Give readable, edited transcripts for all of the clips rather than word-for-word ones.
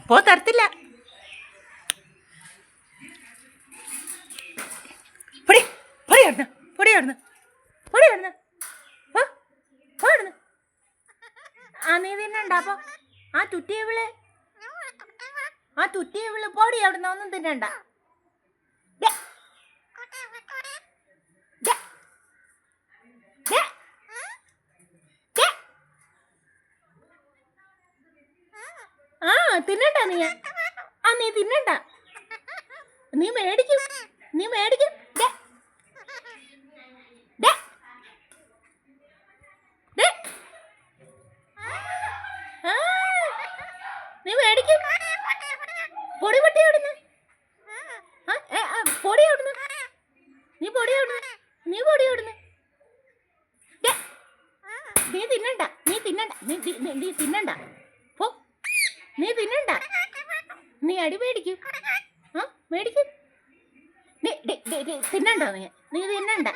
പോ, തരത്തില്ല. പൊടി പൊടി അവിടുന്ന്, പൊടി അവിടുന്ന്, പൊടി അവിടുന്ന്, ആ നീ തിന്നണ്ട. അപ്പൊ ആ തുറ്റിയെ വിള്, ആ തുറ്റിയെ വിള്, പൊടി അവിടുന്ന്. ഒന്നും തിന്നണ്ട. ആ തിന്നണ്ട നീ, ആ നീ തിന്നണ്ട. നീ മേടിക്കും, നീ മേടിക്കും. നീ മേടിക്കും. പൊടി പൊട്ടി അവിടുന്ന്, പൊടി അവിടുന്ന്, നീ പൊടി അവിടുന്ന്, നീ പൊടി അവിടുന്ന്. നീ തിന്നണ്ട, നീ തിന്നണ്ട, നീ തിന്നണ്ട. പോ, നീ തിന്നണ്ട. നീ അടി മേടിക്കും, മേടിക്കും. നീ തിന്നണ്ട, നീ തിന്നണ്ട.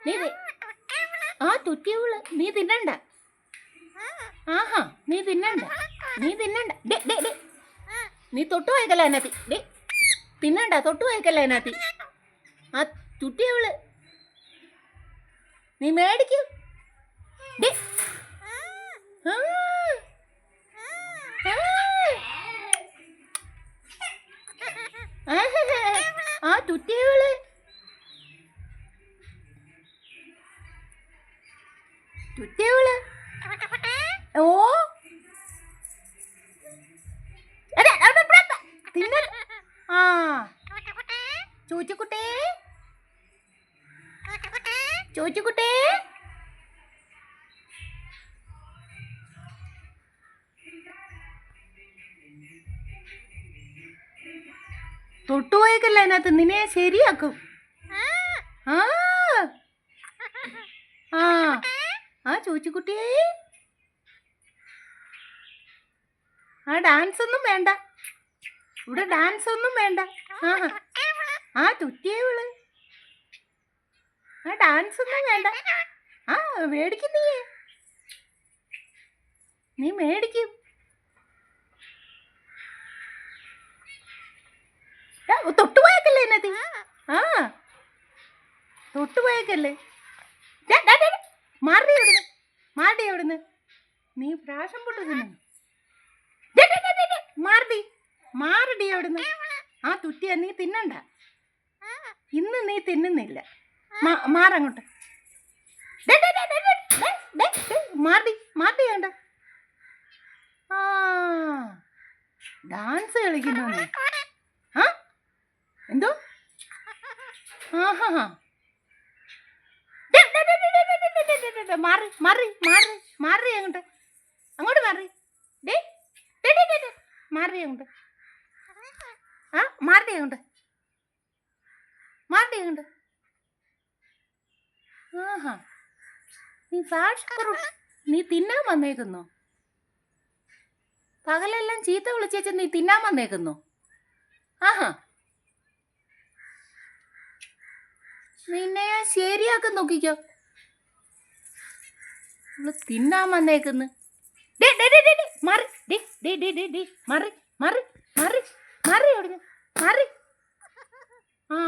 നീ ആ തുറ്റിയുള്ളു, നീ തിന്നണ്ട. ആഹാ, നീ തിന്നണ്ട, നീ തിന്നണ്ട. നീ തൊട്ടു വായിക്കല്ല അതിനകത്ത്. തിന്നണ്ട, തൊട്ടു വായിക്കല്ല അതിനകത്ത്. ആ തുറ്റിയവള്, നീ മേടിക്കും. ആ തുറ്റിയവള്, തുറ്റിയവള്. ഓ തിന്ന. ആ ചൂച്ചുകുട്ടേ, ചൂച്ചുകുട്ടേ. തൊട്ടുപോയേക്കല്ല അതിനകത്ത്, നിന്നെ ശരിയാക്കും. ആ ആ ആ ചൂച്ചുകുട്ടിയേ, ആ ഡാൻസ് ഒന്നും വേണ്ട ഇവിടെ, ഡാൻസ് ഒന്നും വേണ്ട. ആ തുറ്റിയേ വിള്, ആ ഡാൻസ് ഒന്നും വേണ്ട. ആ മേടിക്കും, നീ മേടിക്കും. തൊട്ടുപോയേക്കല്ലേ അതിനകത്ത്. ആ തൊട്ടുപോയേക്കല്ലേ. മാറി അവിടുന്ന്, മാറി അവിടുന്ന്. നീ പ്രാശം പൊട്ടു തിന്നു. മാറടി അവിടുന്ന്. ആ തുറ്റിയ നീ തിന്നണ്ട. ഇന്ന് നീ തിന്നുന്നില്ല. മാറങ്ങോട്ട്. മാറി വേണ്ട. ആ ഡാൻസ് കളിക്കുന്നു നീ. ആ എന്തോ? ആഹാ, മാറി മാറി മാറി മാറി അങ്ങോട്ട്, അങ്ങോട്ട് മാറി. മാറി അങ്ങോട്ട്. ആ മാറി അങ്ങോട്ട്, മാറി അങ്ങോട്ട്. ആഹാ, നീ ഫാഷ്, നീ തിന്നാൻ വന്നേക്കുന്നോ? പകലെല്ലാം ചീത്ത വിളിച്ചേച്ച് നീ തിന്നാൻ വന്നേക്കുന്നോ? ആഹാ, നിന്നെ ഞാൻ ശരിയാക്കാൻ നോക്കിക്കോ. തിന്നാൻ വന്നേക്കുന്നു. മാറി മാറി മാറി മാറി മാറി അവിടുന്ന്, മാറി. ആ